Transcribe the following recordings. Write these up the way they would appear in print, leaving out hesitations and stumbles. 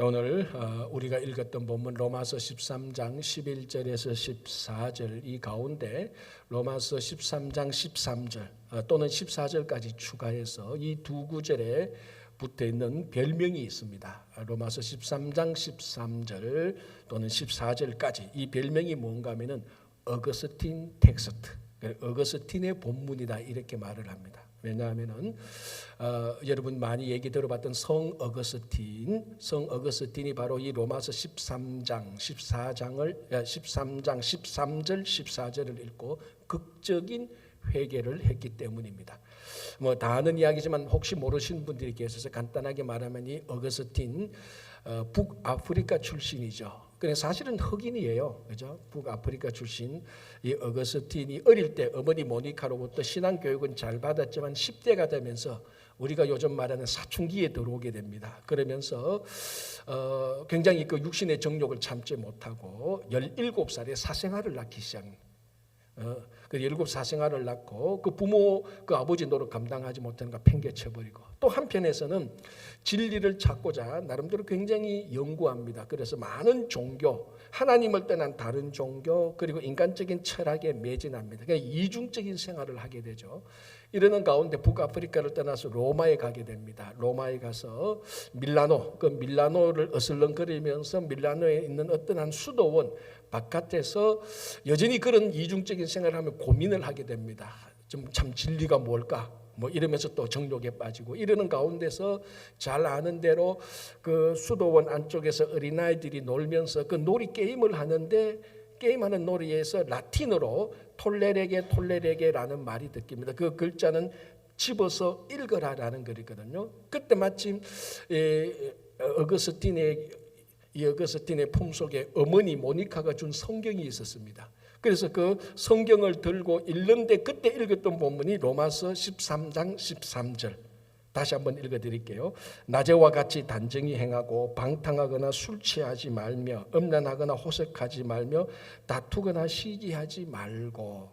오늘 우리가 읽었던 본문 로마서 13장 11절에서 14절 이 가운데 로마서 13장 13절 또는 14절까지 추가해서 이 두 구절에 붙어 있는 별명이 있습니다. 로마서 13장 13절 또는 14절까지 이 별명이 뭔가 하면은 어거스틴 텍스트, 어거스틴의 본문이다 이렇게 말을 합니다. 왜냐하면은 여러분 많이 얘기 들어봤던 성 어거스틴이 바로 이 로마서 13장 13절 14절을 읽고 극적인 회개를 했기 때문입니다. 뭐 다 아는 이야기지만 혹시 모르시는 분들이 계셔서 간단하게 말하면 이 어거스틴 북아프리카 출신이죠. 그래 사실은 흑인이에요, 그죠? 북아프리카 출신 이 어거스틴이 어릴 때 어머니 모니카로부터 신앙 교육은 잘 받았지만 10대가 되면서 우리가 요즘 말하는 사춘기에 들어오게 됩니다. 그러면서 굉장히 그 육신의 정욕을 참지 못하고 17살에 사생아를 낳기 시작합니다. 그 17 사생아를 낳고 그 부모 그 아버지 노릇 감당하지 못하는 거 팽개쳐버리고 또 한편에서는 진리를 찾고자 나름대로 굉장히 연구합니다. 그래서 많은 종교, 하나님을 떠난 다른 종교 그리고 인간적인 철학에 매진합니다. 그러니까 이중적인 생활을 하게 되죠. 이러는 가운데 북아프리카를 떠나서 로마에 가게 됩니다. 로마에 가서 밀라노를 어슬렁거리면서 밀라노에 있는 어떤 한 수도원 바깥에서 여전히 그런 이중적인 생활을 하며 고민을 하게 됩니다. 좀 참 진리가 뭘까? 뭐 이러면서 또 정욕에 빠지고 이러는 가운데서 잘 아는 대로 그 수도원 안쪽에서 어린아이들이 놀면서 그 놀이 게임을 하는데 게임하는 놀이에서 라틴어로 톨레레게라는 말이 듣깁니다. 그 글자는 집어서 읽어라라는 글이거든요. 그때 마침 어거스틴의 품속에 어머니 모니카가 준 성경이 있었습니다. 그래서 그 성경을 들고 읽는데 그때 읽었던 본문이 로마서 13장 13절. 다시 한번 읽어드릴게요. 낮에와 같이 단정히 행하고 방탕하거나 술 취하지 말며 음란하거나 호색하지 말며 다투거나 시기하지 말고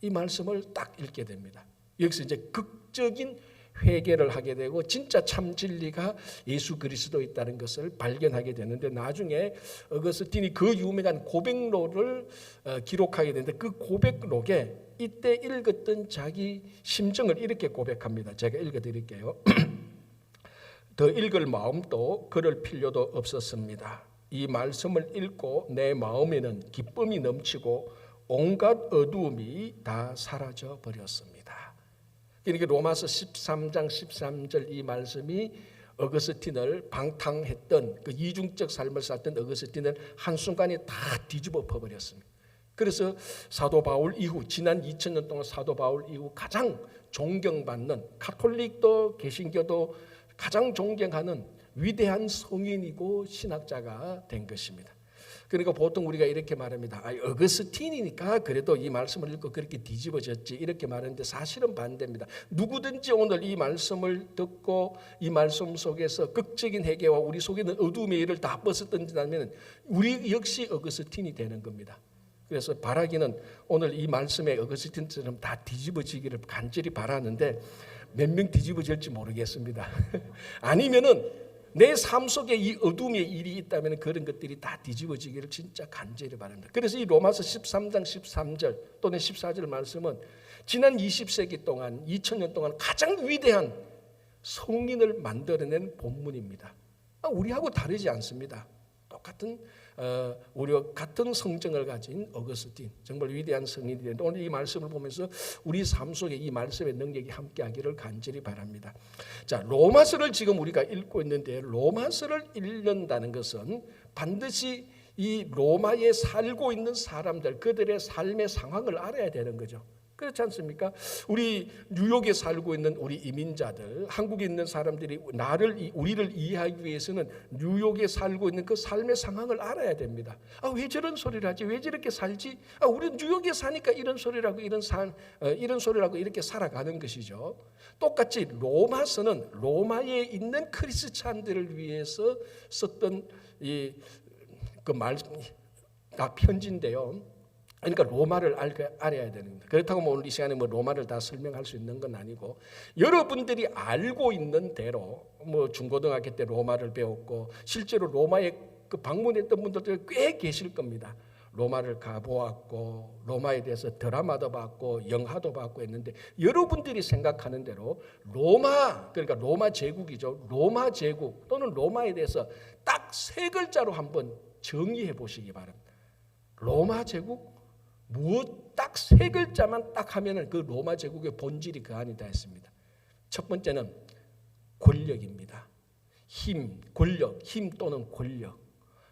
이 말씀을 딱 읽게 됩니다. 여기서 이제 극적인 회개를 하게 되고 진짜 참 진리가 예수 그리스도에 있다는 것을 발견하게 되는데 나중에 어거스틴이 그 유명한 고백록을 기록하게 되는데 그 고백록에 이때 읽었던 자기 심정을 이렇게 고백합니다. 제가 읽어드릴게요. 더 읽을 마음도 그럴 필요도 없었습니다. 이 말씀을 읽고 내 마음에는 기쁨이 넘치고 온갖 어두움이 다 사라져 버렸습니다. 그러니까 로마서 13장 13절 이 말씀이 어거스틴을 방탕했던 그 이중적 삶을 살던 어거스틴을 한순간에 다 뒤집어 엎어버렸습니다. 그래서 사도 바울 이후 지난 2000년 동안 사도 바울 이후 가장 존경받는 가톨릭도 개신교도 가장 존경하는 위대한 성인이고 신학자가 된 것입니다. 그러니까 보통 우리가 이렇게 말합니다. 어거스틴이니까 그래도 이 말씀을 읽고 그렇게 뒤집어졌지 이렇게 말하는데 사실은 반대입니다. 누구든지 오늘 이 말씀을 듣고 이 말씀 속에서 극적인 회개와 우리 속에 있는 어두움의 일을 다 벗어던진다면 우리 역시 어거스틴이 되는 겁니다. 그래서 바라기는 오늘 이 말씀에 어거스틴처럼 다 뒤집어지기를 간절히 바라는데 몇 명 뒤집어질지 모르겠습니다. 아니면은 내 삶 속에 이 어둠의 일이 있다면 그런 것들이 다 뒤집어지기를 진짜 간절히 바랍니다. 그래서 이 로마서 13장 13절 또는 14절 말씀은 지난 20세기 동안 2000년 동안 가장 위대한 성인을 만들어낸 본문입니다. 우리하고 다르지 않습니다. 똑같은 우리와 같은 성정을 가진 어거스틴 정말 위대한 성인이 되는데 오늘 이 말씀을 보면서 우리 삶 속에 이 말씀의 능력이 함께하기를 간절히 바랍니다. 자, 로마서를 지금 우리가 읽고 있는데 로마서를 읽는다는 것은 반드시 이 로마에 살고 있는 사람들 그들의 삶의 상황을 알아야 되는 거죠. 그렇지 않습니까? 우리 뉴욕에 살고 있는 우리 이민자들, 한국에 있는 사람들이 우리를 이해하기 위해서는 뉴욕에 살고 있는 그 삶의 상황을 알아야 됩니다. 왜 저런 소리를 하지? 왜 저렇게 살지? 우리는 뉴욕에 사니까 이런 소리라고 이런 소리라고 이렇게 살아가는 것이죠. 똑같이 로마서는 로마에 있는 크리스찬들을 위해서 썼던 편지인데요. 그러니까 로마를 알아야 되는 겁니다. 그렇다고 오늘 이 시간에 로마를 다 설명할 수 있는 건 아니고 여러분들이 알고 있는 대로 중고등학교 때 로마를 배웠고 실제로 로마에 방문했던 분들도 꽤 계실 겁니다. 로마를 가보았고 로마에 대해서 드라마도 봤고 영화도 봤고 했는데 여러분들이 생각하는 대로 로마, 그러니까 로마 제국이죠. 로마 제국 또는 로마에 대해서 딱 세 글자로 한번 정의해 보시기 바랍니다. 로마 제국 무엇 딱 세 글자만 딱 하면은 그 로마 제국의 본질이 그 안에 다 있습니다. 첫 번째는 권력입니다. 힘, 권력, 힘 또는 권력.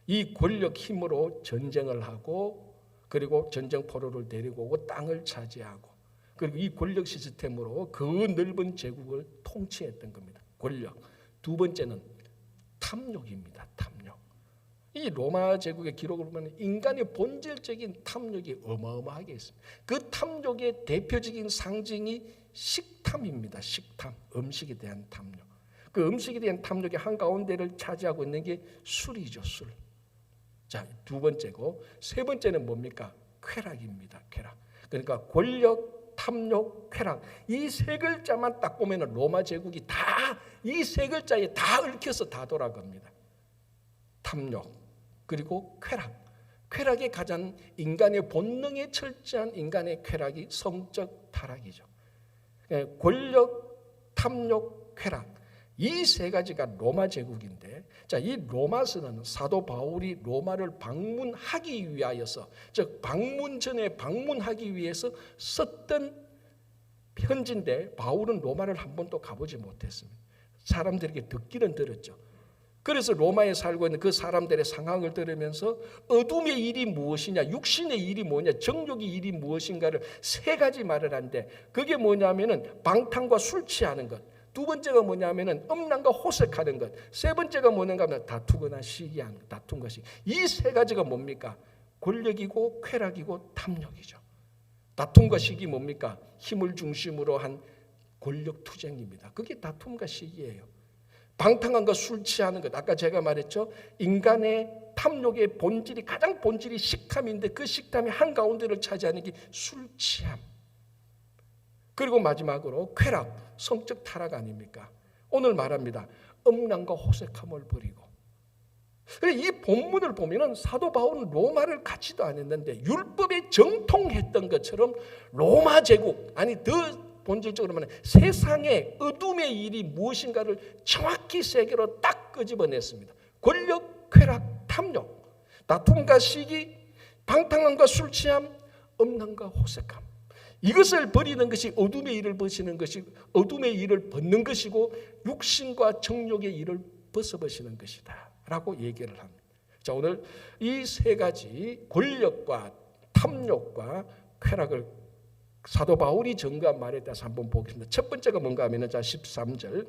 이 권력 힘으로 전쟁을 하고 그리고 전쟁포로를 데리고 오고 땅을 차지하고 그리고 이 권력 시스템으로 그 넓은 제국을 통치했던 겁니다. 권력. 두 번째는 탐욕입니다. 탐욕. 이 로마 제국의 기록을 보면 인간의 본질적인 탐욕이 어마어마하게 있습니다. 그 탐욕의 대표적인 상징이 식탐입니다. 식탐, 음식에 대한 탐욕. 그 음식에 대한 탐욕의 한가운데를 차지하고 있는 게 술이죠. 술. 자, 두 번째고 세 번째는 뭡니까? 쾌락입니다. 쾌락. 그러니까 권력, 탐욕, 쾌락. 이 세 글자만 딱 보면 로마 제국이 다 이 세 글자에 다 얽혀서 다 돌아갑니다. 탐욕, 그리고 쾌락. 쾌락의 가장 인간의 본능에 철저한 인간의 쾌락이 성적 타락이죠. 권력, 탐욕, 쾌락. 이 세 가지가 로마 제국인데, 자, 이 로마서는 사도 바울이 로마를 방문하기 위하여서, 즉 방문 전에 방문하기 위해서 썼던 편지인데 바울은 로마를 한 번도 가보지 못했습니다. 사람들에게 듣기는 들었죠. 그래서 로마에 살고 있는 그 사람들의 상황을 들으면서 어둠의 일이 무엇이냐, 육신의 일이 뭐냐, 정욕의 일이 무엇인가를 세 가지 말을 하는데 그게 뭐냐면은 방탕과 술 취하는 것. 두 번째가 뭐냐면은 음란과 호색하는 것. 세 번째가 뭐냐면 하면 다투거나 시기하는 것. 다툼과 시기. 이 세 가지가 뭡니까? 권력이고 쾌락이고 탐욕이죠. 다툼과 시기 뭡니까? 힘을 중심으로 한 권력 투쟁입니다. 그게 다툼과 시기예요. 방탕함과 술 취하는 것. 아까 제가 말했죠. 인간의 탐욕의 본질이 가장 본질이 식탐인데 그 식탐이 한가운데를 차지하는 게 술 취함. 그리고 마지막으로 쾌락, 성적 타락 아닙니까? 오늘 말합니다. 음란과 호색함을 버리고. 이 본문을 보면은 사도 바울은 로마를 가지도 않았는데 율법에 정통했던 것처럼 로마 제국, 아니 더 본질적으로 말하면 세상의 어둠의 일이 무엇인가를 정확히 세 개로 딱 끄집어냈습니다. 권력, 쾌락, 탐욕, 다툼과 시기, 방탕함과 술 취함, 음란과 호색함. 이것을 버리는 것이 어둠의 일을 버시는 것이 어둠의 일을 벗는 것이고 육신과 정욕의 일을 벗어버시는 것이다 라고 얘기를 합니다. 자, 오늘 이 세 가지 권력과 탐욕과 쾌락을 사도 바울이 전가한 말에 대해서 한번 보겠습니다. 첫 번째가 뭔가 하면 자 13절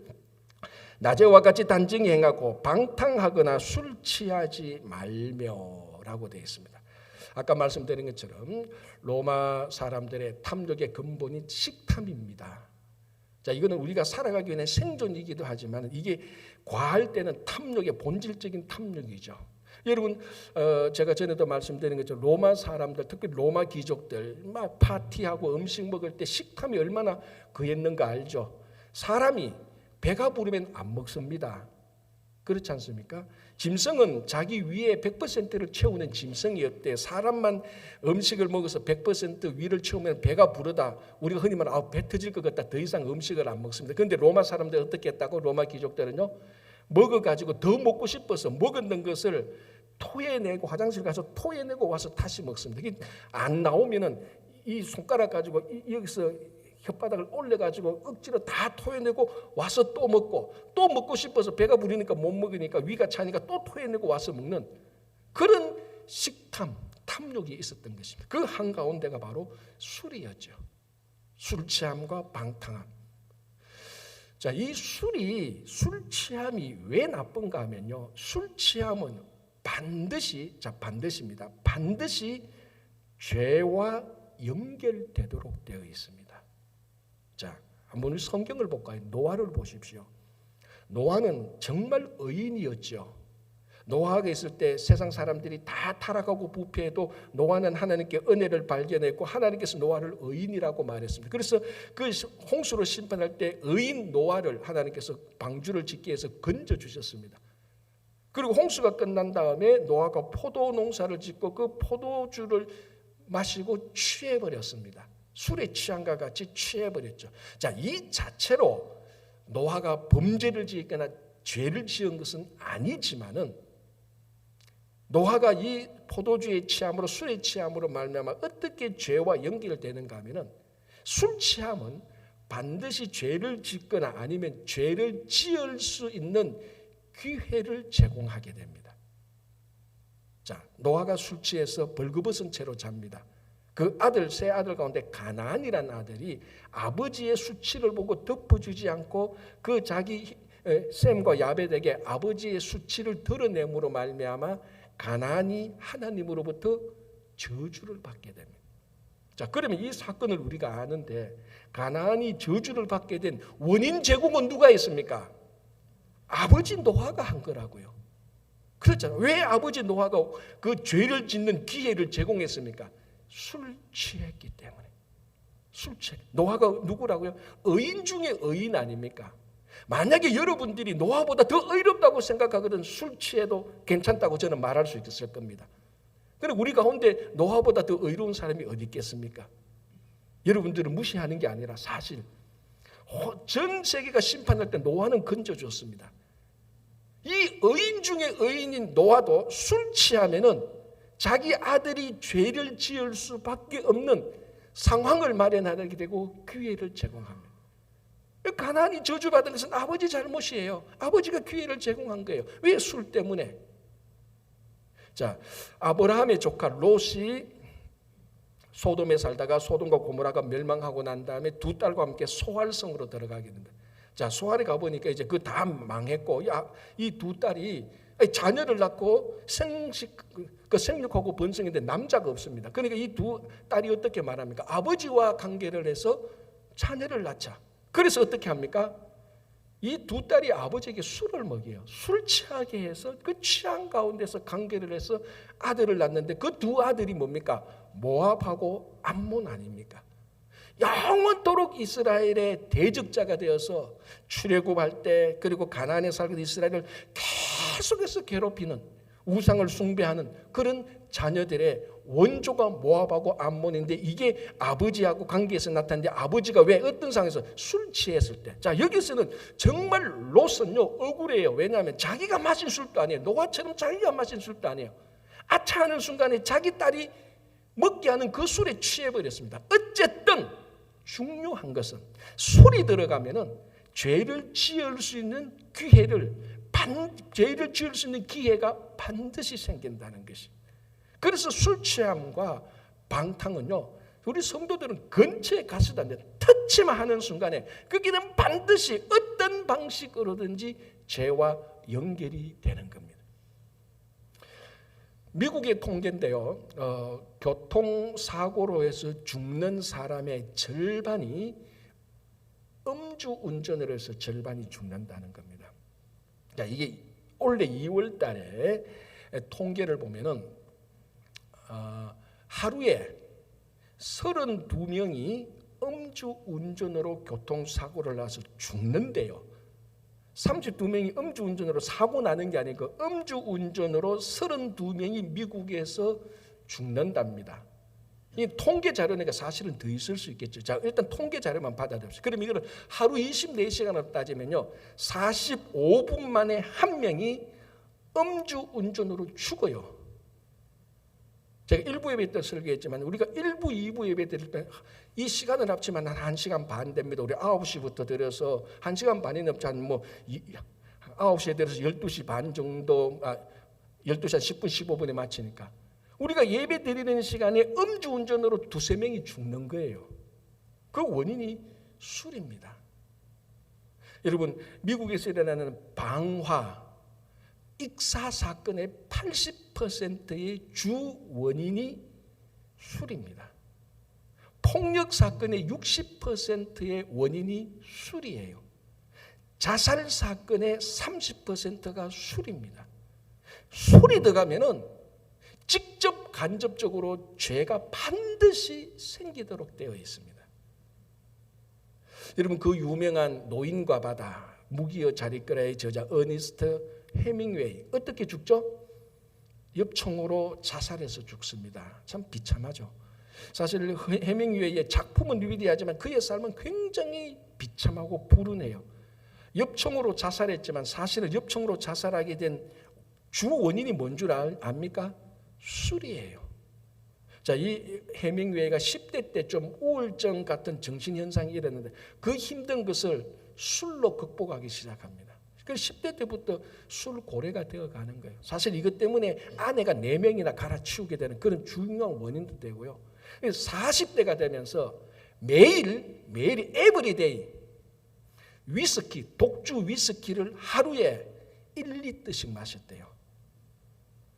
낮에와 같이 단정히 행하고 방탕하거나 술 취하지 말며라고 되어 있습니다. 아까 말씀드린 것처럼 로마 사람들의 탐욕의 근본이 식탐입니다. 자, 이거는 우리가 살아가기 위해 생존이기도 하지만 이게 과할 때는 탐욕의 본질적인 탐욕이죠. 여러분, 제가 전에도 말씀드린 것처럼 로마 사람들, 특히 로마 귀족들 막 파티하고 음식 먹을 때 식탐이 얼마나 그했는가 알죠? 사람이 배가 부르면 안 먹습니다. 그렇지 않습니까? 짐승은 자기 위에 100%를 채우는 짐승이 없대. 사람만 음식을 먹어서 100% 위를 채우면 배가 부르다. 우리가 흔히 말하면 배 터질 것 같다. 더 이상 음식을 안 먹습니다. 그런데 로마 사람들 어떻게 했다고? 로마 귀족들은요. 먹어가지고 더 먹고 싶어서 먹었는 것을 토해내고 화장실 가서 토해내고 와서 다시 먹습니다. 이게 안 나오면은 이 손가락 가지고 여기서 혓바닥을 올려가지고 억지로 다 토해내고 와서 또 먹고 싶어서 배가 부르니까 못 먹으니까 위가 차니까 또 토해내고 와서 먹는 그런 식탐, 탐욕이 있었던 것입니다. 그 한가운데가 바로 술이었죠. 술 취함과 방탕함. 자, 이 술 취함이 왜 나쁜가 하면요. 술 취함은 반드시입니다. 반드시 죄와 연결되도록 되어 있습니다. 자, 한번 우리 성경을 볼까요? 노아를 보십시오. 노아는 정말 의인이었죠. 노아가 있을 때 세상 사람들이 다 타락하고 부패해도 노아는 하나님께 은혜를 발견했고 하나님께서 노아를 의인이라고 말했습니다. 그래서 그 홍수로 심판할 때 의인 노아를 하나님께서 방주를 짓기 위해서 건져주셨습니다. 그리고 홍수가 끝난 다음에 노아가 포도 농사를 짓고 그 포도주를 마시고 취해버렸습니다. 술에 취한과 같이 취해버렸죠. 자, 이 자체로 노아가 범죄를 지었거나 죄를 지은 것은 아니지만은 노아가 이 포도주에 취함으로 술에 취함으로 말미암아 어떻게 죄와 연결되는가 하면은 술 취함은 반드시 죄를 짓거나 아니면 죄를 지을 수 있는 기회를 제공하게 됩니다. 자, 노아가 술 취해서 벌거벗은 채로 잡니다. 그 아들, 세 아들 가운데 가나안이라는 아들이 아버지의 수치를 보고 덮어주지 않고 그 자기 셈과 야벳에게 아버지의 수치를 드러냄으로 말미암아 가나안이 하나님으로부터 저주를 받게 됩니다. 자, 그러면 이 사건을 우리가 아는데 가나안이 저주를 받게 된 원인 제공은 누가 했습니까? 아버지 노아가 한 거라고요. 그렇잖아요. 왜 아버지 노아가 그 죄를 짓는 기회를 제공했습니까? 술 취했기 때문에. 술 취. 노아가 누구라고요? 의인 중에 의인 아닙니까? 만약에 여러분들이 노아보다 더 의롭다고 생각하거든 술 취해도 괜찮다고 저는 말할 수 있을 겁니다. 그런데 우리 가운데 노아보다 더 의로운 사람이 어디 있겠습니까? 여러분들은 무시하는 게 아니라 사실 전 세계가 심판할 때 노아는 건져줬습니다. 이 의인 중에 의인인 노아도 술 취하면은 자기 아들이 죄를 지을 수밖에 없는 상황을 마련하게 되고 기회를 제공합니다. 가나안이 저주받은 것은 아버지 잘못이에요. 아버지가 기회를 제공한 거예요. 왜? 술 때문에. 자, 아브라함의 조카 롯이 소돔에 살다가 소돔과 고모라가 멸망하고 난 다음에 두 딸과 함께 소알성으로 들어가게 됩니다. 자, 소알에 가보니까 이제 그 다 망했고, 이 두 딸이 자녀를 낳고 생육하고 번성인데 남자가 없습니다. 그러니까 이 두 딸이 어떻게 말합니까? 아버지와 관계를 해서 자녀를 낳자. 그래서 어떻게 합니까? 이 두 딸이 아버지에게 술을 먹여요. 술 취하게 해서 그 취한 가운데서 관계를 해서 아들을 낳는데 그 두 아들이 뭡니까? 모압하고 암몬 아닙니까? 영원토록 이스라엘의 대적자가 되어서 출애굽할 때 그리고 가나안에 살던 이스라엘을 계속해서 괴롭히는 우상을 숭배하는 그런 자녀들의 원조가 모압하고 암몬인데 이게 아버지하고 관계에서 나타나는데 아버지가 왜 어떤 상황에서 술 취했을 때 자 여기서는 정말 롯은요 억울해요. 왜냐하면 자기가 마신 술도 아니에요. 노아처럼 자기가 마신 술도 아니에요. 아차하는 순간에 자기 딸이 먹게 하는 그 술에 취해버렸습니다. 어쨌든 중요한 것은 술이 들어가면은 죄를 지을 수 있는 죄를 지을 수 있는 기회가 반드시 생긴다는 것이. 그래서 술 취함과 방탕은요, 우리 성도들은 근처에 가서도 안 돼. 터치만 하는 순간에 거기는 반드시 어떤 방식으로든지 죄와 연결이 되는 겁니다. 미국의 통계인데요, 교통사고로 해서 죽는 사람의 절반이 음주운전을 해서 절반이 죽는다는 겁니다. 자, 이게 올해 2월 달에 통계를 보면은 하루에 32명이 음주운전으로 교통사고를 나서 죽는데요. 32명이 음주운전으로 사고 나는 게 아니고 음주운전으로 32명이 미국에서 죽는답니다. 이 통계 자료니까 사실은 더 있을 수 있겠죠. 자, 일단 통계 자료만 받아들입시다. 그럼 이거를 하루 24시간으로 따지면요, 45분 만에 한 명이 음주운전으로 죽어요. 제가 1부 예배 때 설교했지만 우리가 1부, 2부 예배 드릴 때 이 시간을 합치면 한 1시간 반 됩니다. 우리 9시부터 들여서 1시간 반이 넘지 않으면 9시에 들어서 12시 반 정도, 12시 한 10분, 15분에 마치니까 우리가 예배 드리는 시간에 음주운전으로 2-3명이 죽는 거예요. 그 원인이 술입니다. 여러분, 미국에서 일어나는 방화, 익사 사건의 80%의 주 원인이 술입니다. 폭력 사건의 60%의 원인이 술이에요. 자살 사건의 30%가 술입니다. 술이 들어가면은 직접 간접적으로 죄가 반드시 생기도록 되어 있습니다. 여러분, 그 유명한 노인과 바다, 무기여 자리끄라의 저자 어니스트 해밍웨이 어떻게 죽죠? 엽총으로 자살해서 죽습니다. 참 비참하죠. 사실 해밍웨이의 작품은 위대하지만 그의 삶은 굉장히 비참하고 불운해요. 엽총으로 자살했지만 사실은 엽총으로 자살하게 된 주 원인이 뭔 줄 압니까? 술이에요. 자, 이 해밍웨이가 10대 때 좀 우울증 같은 정신현상이 일어났는데 그 힘든 것을 술로 극복하기 시작합니다. 그래서 10대 때부터 술 고래가 되어가는 거예요. 사실 이것 때문에 아내가 4명이나 갈아치우게 되는 그런 중요한 원인도 되고요. 40대가 되면서 매일 에브리데이 위스키, 독주 위스키를 하루에 1리터씩 마셨대요.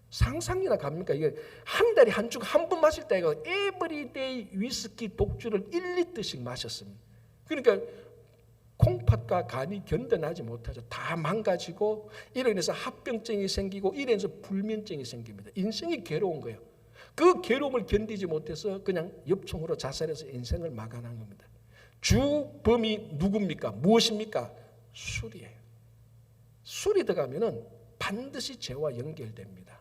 상상이나 갑니까? 이게 한 달에 한 주 한 번 마실 때가 에브리데이 위스키 독주를 1리터씩 마셨습니다. 그러니까 콩팥과 간이 견뎌나지 못하죠. 다 망가지고 이로 인해서 합병증이 생기고 이로 인해서 불면증이 생깁니다. 인생이 괴로운 거예요. 그 괴로움을 견디지 못해서 그냥 엽총으로 자살해서 인생을 마감한 겁니다. 주범이 누굽니까? 무엇입니까? 술이에요. 술이 들어가면은 반드시 죄와 연결됩니다.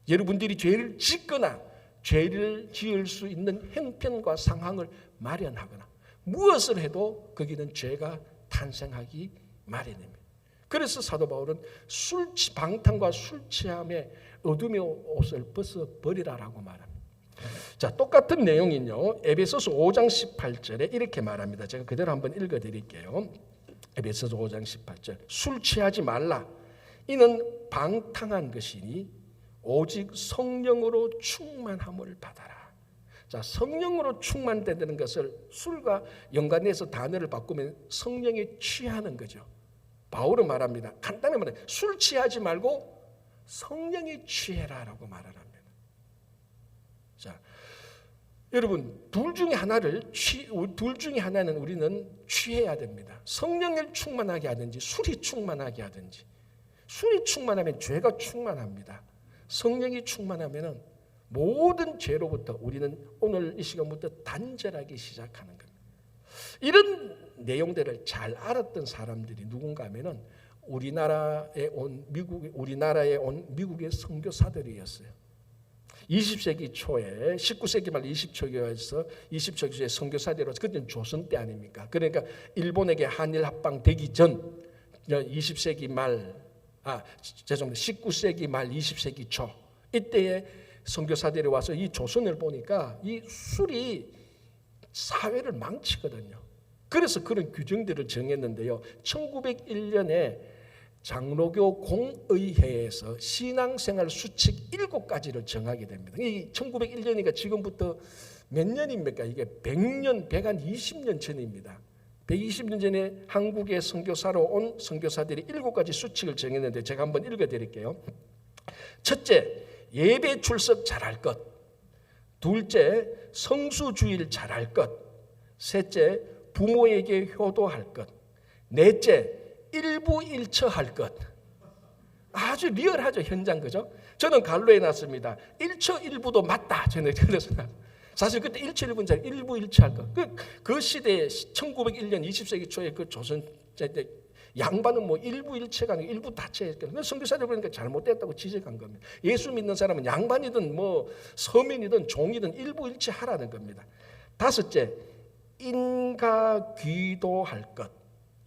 여러분들이 죄를 짓거나 죄를 지을 수 있는 형편과 상황을 마련하거나 무엇을 해도 거기는 죄가 탄생하기 마련입니다. 그래서 사도 바울은 방탕과 술 취함에 어둠의 옷을 벗어버리라라고 말합니다. 자, 똑같은 내용은요, 에베소서 5장 18절에 이렇게 말합니다. 제가 그대로 한번 읽어드릴게요. 에베소서 5장 18절. 술 취하지 말라. 이는 방탕한 것이니 오직 성령으로 충만함을 받아라. 자, 성령으로 충만되는 것을 술과 연관해서 단어를 바꾸면 성령에 취하는 거죠. 바울은 말합니다. 간단히 말해, 술 취하지 말고 성령에 취해라라고 말을 합니다. 자, 여러분, 둘 중에 하나는 우리는 취해야 됩니다. 성령을 충만하게 하든지 술이 충만하게 하든지. 술이 충만하면 죄가 충만합니다. 성령이 충만하면 모든 죄로부터 우리는 오늘 이 시간부터 단절하기 시작하는 겁니다. 이런 내용들을 잘 알았던 사람들이 누군가 하면은 우리나라에 온 미국의 선교사들이었어요. 20세기 초에 19세기 말 20세기에서 20세기 초에 선교사들이 와서 그때는 조선 때 아닙니까? 그러니까 일본에게 한일 합방 되기 전 20세기 말 19세기 말 20세기 초 이때에 선교사들이 와서 이 조선을 보니까 이 술이 사회를 망치거든요. 그래서 그런 규정들을 정했는데요. 1901년에 장로교 공의회에서 신앙생활 수칙 7가지를 정하게 됩니다. 이 1901년이니까 지금부터 몇 년입니까? 이게 100년, 120년 전입니다. 120년 전에 한국에 선교사로 온 선교사들이 7가지 수칙을 정했는데 제가 한번 읽어드릴게요. 첫째, 예배 출석 잘할 것. 둘째, 성수주일 잘할 것. 셋째, 부모에게 효도할 것. 넷째, 일부일처할 것. 아주 리얼하죠, 현장, 그죠? 저는 갈로에 놨습니다. 일처일부도 맞다. 저는 그래서 사실 그때 일처일부는 일부일처할 것. 그 시대에 1901년 20세기 초에 그 조선 때 양반은 뭐 일부일체가 아니고 일부다체였거든요. 선교사들 그러니까 잘못됐다고 지적한 겁니다. 예수 믿는 사람은 양반이든 뭐 서민이든 종이든 일부일체 하라는 겁니다. 다섯째, 인가귀도할 것.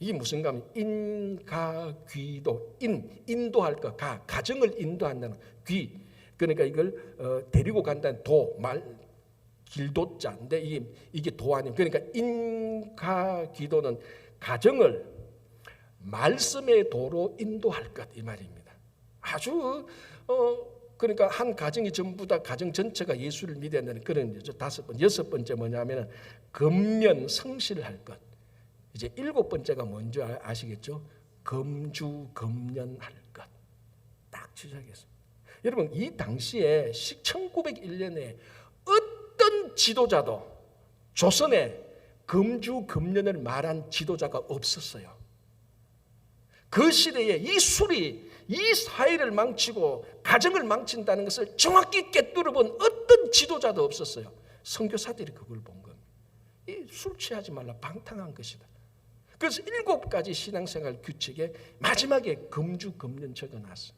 이게 무슨 가면 인가귀도, 인도할 것, 가정을 인도한다는 귀. 그러니까 이걸 데리고 간다는 길도자인데 이게 도 아니에요. 그러니까 인가귀도는 가정을 말씀의 도로 인도할 것 이 말입니다. 아주 그러니까 한 가정이 전부 다 가정 전체가 예수를 믿어야 되는 그런 거죠. 여섯 번째 뭐냐면은 금면 성실할 것. 이제 7번째가 뭔지 아시겠죠? 금주금련할 것. 딱 시작했습니다. 여러분, 이 당시에 1901년에 어떤 지도자도 조선에 금주금련을 말한 지도자가 없었어요. 그 시대에 이 술이 이 사회를 망치고 가정을 망친다는 것을 정확히 꿰뚫어본 어떤 지도자도 없었어요. 선교사들이 그걸 본 겁니다. 술 취하지 말라, 방탕한 것이다. 그래서 7가지 신앙생활 규칙에 마지막에 금주 금년 적어놨어요.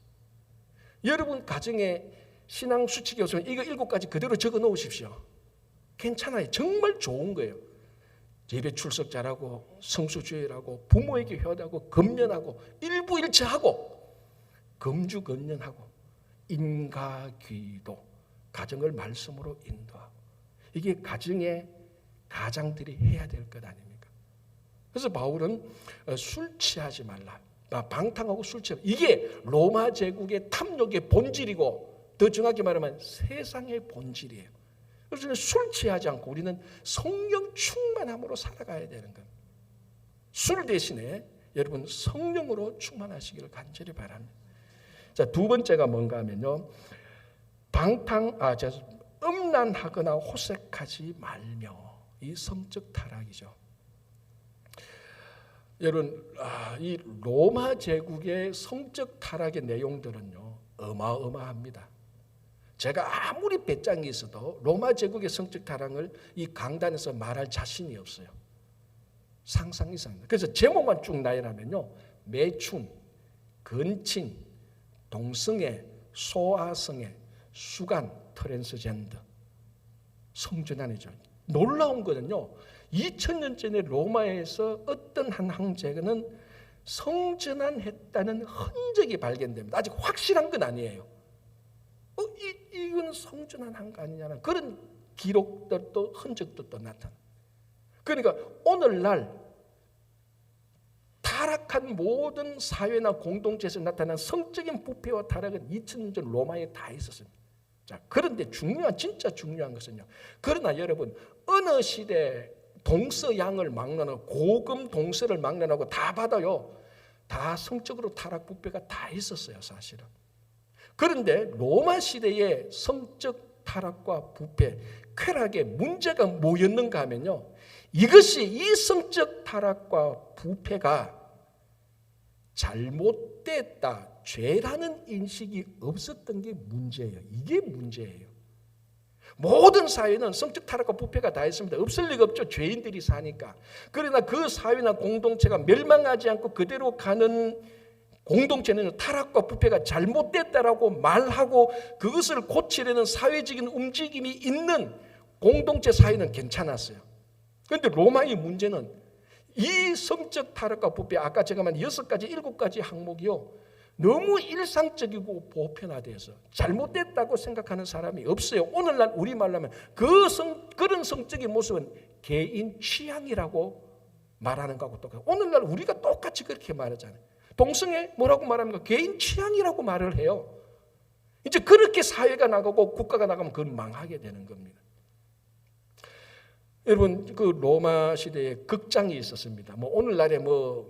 여러분 가정에 신앙 수칙이 없으면 이거 7가지 그대로 적어 놓으십시오. 괜찮아요. 정말 좋은 거예요. 예배 출석 잘하고, 성수주의하고, 부모에게 효도하고, 금년하고, 일부일체하고, 금주금년하고, 인가귀도, 가정을 말씀으로 인도하고, 이게 가장들이 해야 될 것 아닙니까? 그래서 바울은 술 취하지 말라, 방탕하고 술 취하고, 이게 로마 제국의 탐욕의 본질이고, 더 정확히 말하면 세상의 본질이에요. 그래서 술 취하지 않고 우리는 성령 충만함으로 살아가야 되는 겁니다. 술 대신에 여러분 성령으로 충만하시기를 간절히 바랍니다. 자, 두 번째가 뭔가 하면요, 음란하거나 호색하지 말며, 이 성적 타락이죠. 여러분, 이 로마 제국의 성적 타락의 내용들은요 어마어마합니다. 제가 아무리 배짱이 있어도 로마 제국의 성적 타락을 이 강단에서 말할 자신이 없어요. 상상 이상입니다. 그래서 제목만 쭉 나열하면요, 매춘, 건친, 동성애, 소아성애, 수간, 트랜스젠더, 성전환이죠. 놀라운 거는요, 2000년 전에 로마에서 어떤 한 황제는 성전환했다는 흔적이 발견됩니다. 아직 확실한 건 아니에요. 이건 성전환한 거 아니냐는 그런 기록들도 흔적도 또 나타나. 그러니까 오늘날 타락한 모든 사회나 공동체에서 나타난 성적인 부패와 타락은 2000년 전 로마에 다 있었습니다. 자, 그런데 진짜 중요한 것은요, 그러나 여러분, 어느 시대 동서양을 막론하고 고금 동서를 막론하고 다 받아요. 다 성적으로 타락 부패가 다 있었어요, 사실은. 그런데 로마 시대의 성적 타락과 부패, 쾌락의 문제가 뭐였는가 하면요, 이것이 이 성적 타락과 부패가 잘못됐다, 죄라는 인식이 없었던 게 문제예요. 이게 문제예요. 모든 사회는 성적 타락과 부패가 다 있습니다. 없을 리가 없죠. 죄인들이 사니까. 그러나 그 사회나 공동체가 멸망하지 않고 그대로 가는 공동체는 타락과 부패가 잘못됐다라고 말하고 그것을 고치려는 사회적인 움직임이 있는 공동체 사회는 괜찮았어요. 그런데 로마의 문제는 이 성적 타락과 부패, 아까 제가 말한 6가지, 7가지 항목이요, 너무 일상적이고 보편화돼서 잘못됐다고 생각하는 사람이 없어요. 오늘날 우리말로 하면 그런 성적인 모습은 개인 취향이라고 말하는 거하고 똑같아요. 오늘날 우리가 똑같이 그렇게 말하잖아요. 동성애 뭐라고 말합니까? 개인 취향이라고 말을 해요. 이제 그렇게 사회가 나가고 국가가 나가면 그건 망하게 되는 겁니다. 여러분, 그 로마 시대에 극장이 있었습니다. 오늘날의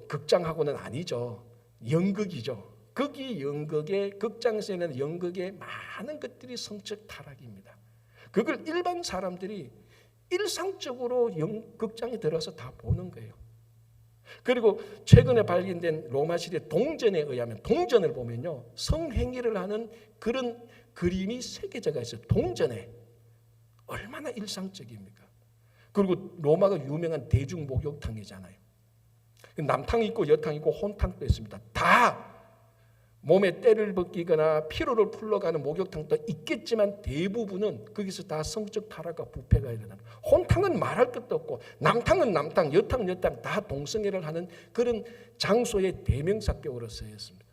극장하고는 아니죠. 연극이죠. 거기 연극의 극장에서 있는 연극의 많은 것들이 성적 타락입니다. 그걸 일반 사람들이 일상적으로 극장에 들어서 다 보는 거예요. 그리고 최근에 발견된 로마 시대 동전에 의하면, 동전을 보면요, 성행위를 하는 그런 그림이 새겨져가 있어요. 동전에. 얼마나 일상적입니까? 그리고 로마가 유명한 대중 목욕탕이잖아요. 남탕이 있고 여탕이 있고 혼탕도 있습니다. 다 몸에 때를 벗기거나 피로를 풀러가는 목욕탕도 있겠지만 대부분은 거기서 다 성적 타락과 부패가 일어나는, 혼탕은 말할 것도 없고 남탕은 남탕, 여탕 다 동성애를 하는 그런 장소의 대명사격으로 쓰였습니다.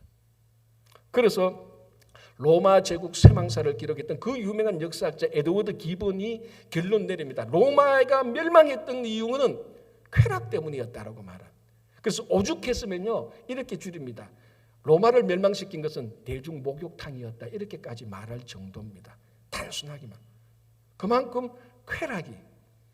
그래서 로마 제국 쇠망사를 기록했던 그 유명한 역사학자 에드워드 기본이 결론 내립니다. 로마가 멸망했던 이유는 쾌락 때문이었다라고 말합니다. 그래서 오죽했으면요, 이렇게 줄입니다. 로마를 멸망시킨 것은 대중 목욕탕이었다, 이렇게까지 말할 정도입니다. 단순하기만. 그만큼 쾌락이,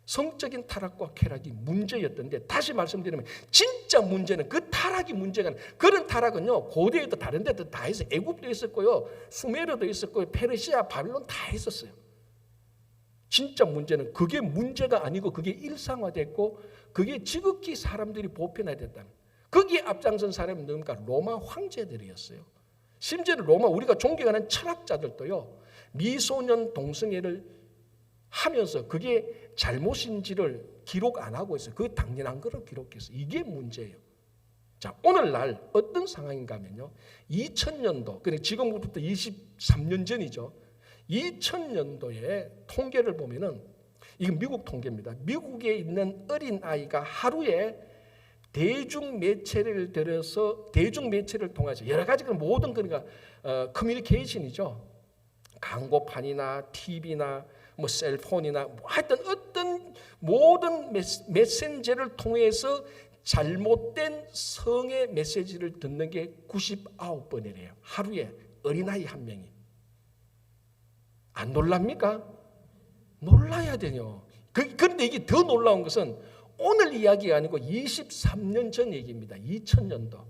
성적인 타락과 쾌락이 문제였던데, 다시 말씀드리면 진짜 문제는 그 타락이 문제가 아니라, 그런 타락은요 고대에도 다른 데도 다 있어요. 애굽도 있었고요, 수메르도 있었고요, 페르시아, 바빌론 다 있었어요. 진짜 문제는 그게 문제가 아니고 그게 일상화됐고 그게 지극히 사람들이 보편화됐다는, 거기에 앞장선 사람이 누굽니까? 로마 황제들이었어요. 심지어 로마 우리가 존경하는 철학자들도요, 미소년 동성애를 하면서 그게 잘못인지를 기록 안 하고 있어요. 그 당연한 거를 기록했어요. 이게 문제예요. 자, 오늘날 어떤 상황인가 하면요, 2000년도, 그러니까 지금부터 23년 전이죠. 2000년도에 통계를 보면은, 이건 미국 통계입니다. 미국에 있는 어린 아이가 하루에 대중매체를 통해서 여러 가지 모든, 그러니까 커뮤니케이션이죠. 광고판이나 TV나 뭐 셀폰이나 뭐 하여튼 어떤 모든 메신저를 통해서 잘못된 성의 메시지를 듣는 게 99번이래요. 하루에 어린아이 한 명이. 안 놀랍니까? 놀라야 돼요. 그런데 이게 더 놀라운 것은 오늘 이야기가 아니고 23년 전 얘기입니다. 2000년도.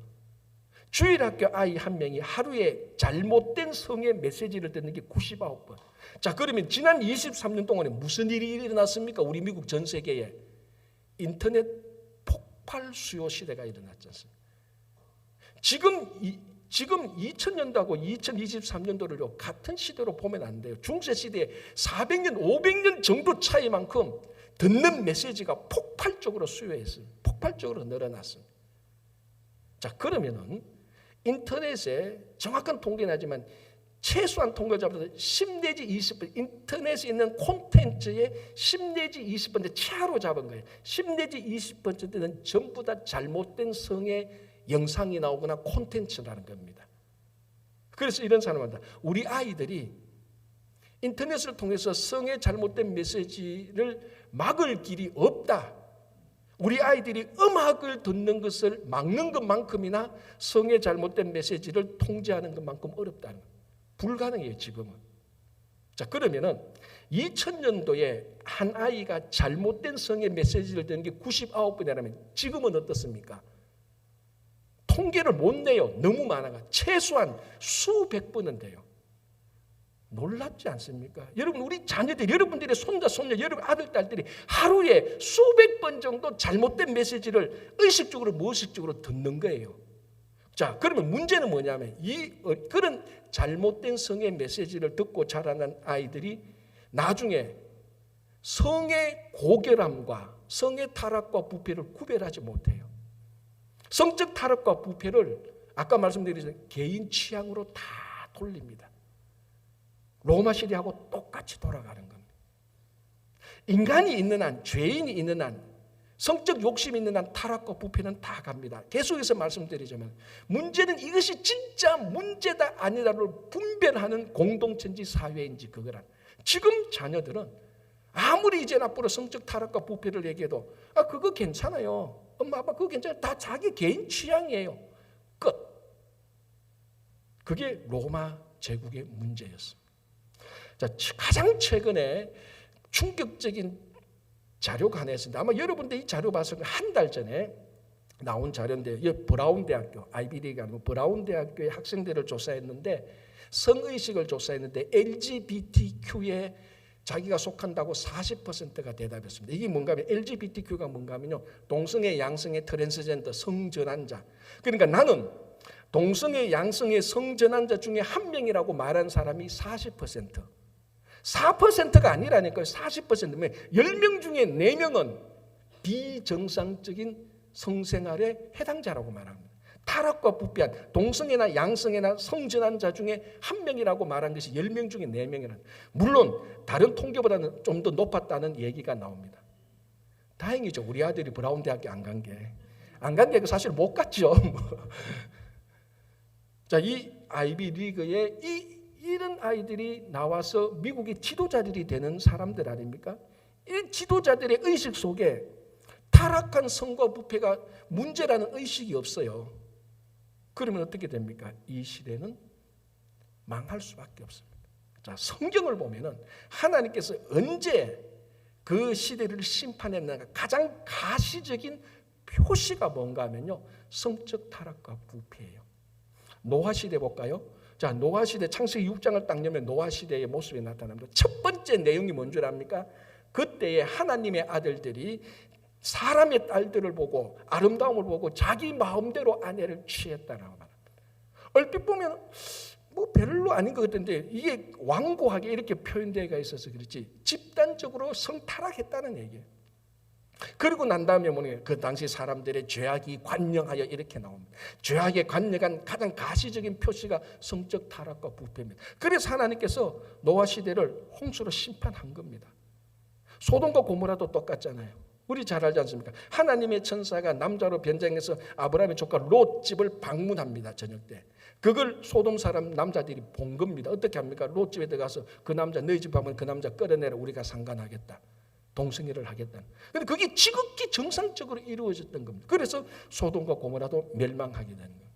주일학교 아이 한 명이 하루에 잘못된 성의 메시지를 듣는 게 99번. 자, 그러면 지난 23년 동안에 무슨 일이 일어났습니까? 우리 미국 전 세계에 인터넷 폭발 수요 시대가 일어났지 않습니까? 지금 2000년도하고 2023년도를요, 같은 시대로 보면 안 돼요. 중세 시대에 400년, 500년 정도 차이만큼 듣는 메시지가 폭발적으로 수요했어요. 폭발적으로 늘어났습니다. 자, 그러면은 인터넷에 정확한 통계는 하지만 최소한 통계 잡아서 10 내지 20%, 인터넷에 있는 콘텐츠의 10 내지 20% 차로 잡은 거예요. 10 내지 20%는 전부 다 잘못된 성의 영상이 나오거나 콘텐츠라는 겁니다. 그래서 이런 사람한테 우리 아이들이 인터넷을 통해서 성의 잘못된 메시지를 막을 길이 없다. 우리 아이들이 음악을 듣는 것을 막는 것만큼이나 성의 잘못된 메시지를 통제하는 것만큼 어렵다는 거예요. 불가능해요, 지금은. 자, 그러면은 2000년도에 한 아이가 잘못된 성의 메시지를 듣는 게 99번이라면 지금은 어떻습니까? 통계를 못 내요. 너무 많아가. 최소한 수백 번은 돼요. 놀랍지 않습니까? 여러분, 우리 자녀들, 여러분들의 손자, 손녀, 여러분 아들, 딸들이 하루에 수백 번 정도 잘못된 메시지를 의식적으로, 무의식적으로 듣는 거예요. 자, 그러면 문제는 뭐냐면 그런 잘못된 성의 메시지를 듣고 자라는 아이들이 나중에 성의 고결함과 성의 타락과 부패를 구별하지 못해요. 성적 타락과 부패를 아까 말씀드린 개인 취향으로 다 돌립니다. 로마 시대하고 똑같이 돌아가는 겁니다. 인간이 있는 한, 죄인이 있는 한, 성적 욕심이 있는 한 타락과 부패는 다 갑니다. 계속해서 말씀드리자면 문제는 이것이 진짜 문제다 아니다를 분별하는 공동체인지 사회인지 그거란. 지금 자녀들은 아무리 이제 앞으로 성적 타락과 부패를 얘기해도 그거 괜찮아요. 엄마 아빠 그거 괜찮아요. 다 자기 개인 취향이에요. 끝. 그게 로마 제국의 문제였습니다. 자, 가장 최근에 충격적인 자료가 하나 있습니다. 아마 여러분들 이 자료 봐서 한 달 전에 나온 자료인데, 브라운 대학교, 아이비리가 아니고 브라운 대학교의 학생들을 조사했는데, 성의식을 조사했는데 LGBTQ에 자기가 속한다고 40%가 대답했습니다. 이게 뭔가 하면 LGBTQ가 뭔가 하면요, 동성애, 양성애, 트랜스젠더, 성전환자. 그러니까 나는 동성애, 양성애, 성전환자 중에 한 명이라고 말한 사람이 40%. 4%가 아니라니까요. 40%면 10명 중에 4명은 비정상적인 성생활에 해당자라고 말합니다. 타락과 부패한 동성애나 양성애나 성전환자 중에 한 명이라고 말한 것이 10명 중에 4명이라는. 물론 다른 통계보다는 좀 더 높았다는 얘기가 나옵니다. 다행이죠. 우리 아들이 브라운 대학교 안 간 게. 안 간 게 사실 못 갔죠. 자, 이 아이비 리그에 이런 아이들이 나와서 미국의 지도자들이 되는 사람들 아닙니까? 이 지도자들의 의식 속에 타락한 성과 부패가 문제라는 의식이 없어요. 그러면 어떻게 됩니까? 이 시대는 망할 수밖에 없습니다. 자, 성경을 보면은 하나님께서 언제 그 시대를 심판했는가 가장 가시적인 표시가 뭔가 하면요, 성적 타락과 부패예요. 노아 시대 볼까요? 자, 노아 시대 창세기 6장을 딱 열면 노아 시대의 모습이 나타납니다. 첫 번째 내용이 뭔 줄 압니까? 그때에 하나님의 아들들이 사람의 딸들을 보고 아름다움을 보고 자기 마음대로 아내를 취했다라고 말합니다. 얼핏 보면 뭐 별로 아닌 것 같은데 이게 완고하게 이렇게 표현되어 있어서 그렇지 집단적으로 성타락했다는 얘기예요. 그리고 난 다음에 뭐냐, 그 당시 사람들의 죄악이 관영하여 이렇게 나옵니다. 죄악에 관영한 가장 가시적인 표시가 성적 타락과 부패입니다. 그래서 하나님께서 노아 시대를 홍수로 심판한 겁니다. 소돔과 고모라도 똑같잖아요. 우리 잘 알지 않습니까? 하나님의 천사가 남자로 변장해서 아브라함의 조카 롯 집을 방문합니다. 저녁 때. 그걸 소돔 사람 남자들이 본 겁니다. 어떻게 합니까? 롯 집에 들어가서 그 남자 너희 집 가면 그 남자 끌어내라, 우리가 상관하겠다. 동성애를 하겠다. 그런데 그게 지극히 정상적으로 이루어졌던 겁니다. 그래서 소돔과 고모라도 멸망하게 되는 거예요.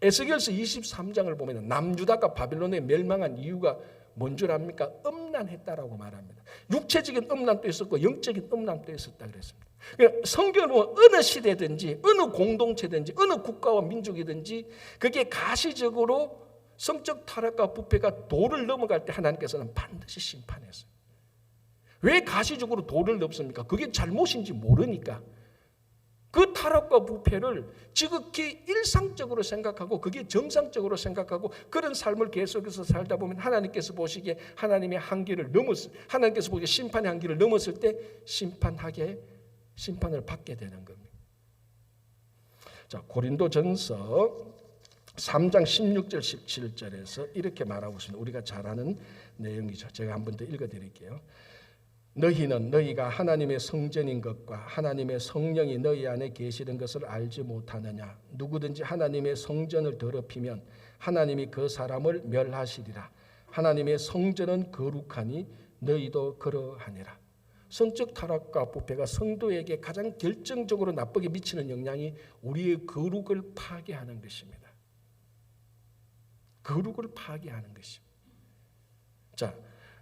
에스겔서 23장을 보면 남유다가 바빌론에 멸망한 이유가 뭔 줄 압니까? 음란했다라고 말합니다. 육체적인 음란도 있었고 영적인 음란도 있었다 그랬습니다. 그러니까 성경을 보면 어느 시대든지 어느 공동체든지 어느 국가와 민족이든지 그게 가시적으로 성적 타락과 부패가 도를 넘어갈 때 하나님께서는 반드시 심판했어요. 왜 가시적으로 도를 넘습니까? 그게 잘못인지 모르니까. 그 타락과 부패를 지극히 일상적으로 생각하고 그게 정상적으로 생각하고 그런 삶을 계속해서 살다 보면 하나님께서 보시기에 하나님의 한계를 하나님께서 보기에 심판의 한계를 넘었을 때 심판을 받게 되는 겁니다. 자, 고린도전서 3장 16절 17절에서 이렇게 말하고 있습니다. 우리가 잘 아는 내용이죠. 제가 한 번 더 읽어드릴게요. 너희는 너희가 하나님의 성전인 것과 하나님의 성령이 너희 안에 계시는 것을 알지 못하느냐. 누구든지 하나님의 성전을 더럽히면 하나님이 그 사람을 멸하시리라. 하나님의 성전은 거룩하니 너희도 그러하니라. 성적 타락과 부패가 성도에게 가장 결정적으로 나쁘게 미치는 영향이 우리의 거룩을 파괴하는 것입니다. 거룩을 파괴하는 것입니다. 자,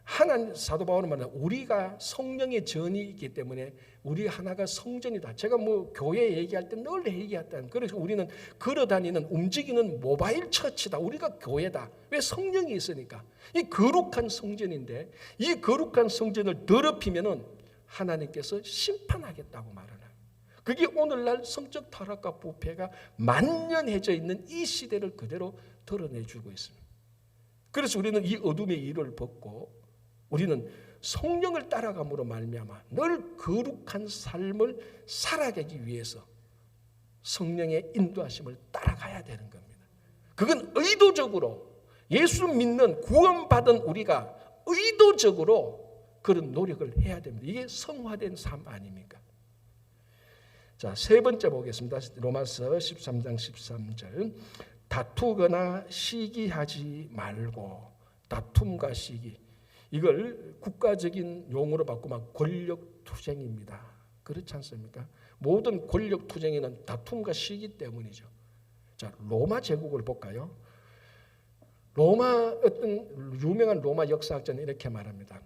하나님 사도 바울은 말하는 우리가 성령의 전이 있기 때문에 우리 하나가 성전이다. 제가 뭐 교회 얘기할 때 늘 얘기했다. 그래서 우리는 걸어다니는 움직이는 모바일 처치다. 우리가 교회다. 왜? 성령이 있으니까. 이 거룩한 성전인데 이 거룩한 성전을 더럽히면은 하나님께서 심판하겠다고 말하는. 그게 오늘날 성적 타락과 부패가 만연해져 있는 이 시대를 그대로 드러내주고 있습니다. 그래서 우리는 이 어둠의 일을 벗고 우리는 성령을 따라감으로 말미암아 늘 거룩한 삶을 살아가기 위해서 성령의 인도하심을 따라가야 되는 겁니다. 그건 의도적으로 예수 믿는 구원받은 우리가 의도적으로 그런 노력을 해야 됩니다. 이게 성화된 삶 아닙니까? 자, 세 번째 보겠습니다. 로마서 13장 13절. 다투거나 시기하지 말고. 다툼과 시기. 이걸 국가적인 용어로 바꾸면 권력투쟁입니다. 그렇지 않습니까? 모든 권력투쟁에는 다툼과 시기 때문이죠. 자, 로마 제국을 볼까요? 어떤 유명한 로마 역사학자는 이렇게 말합니다.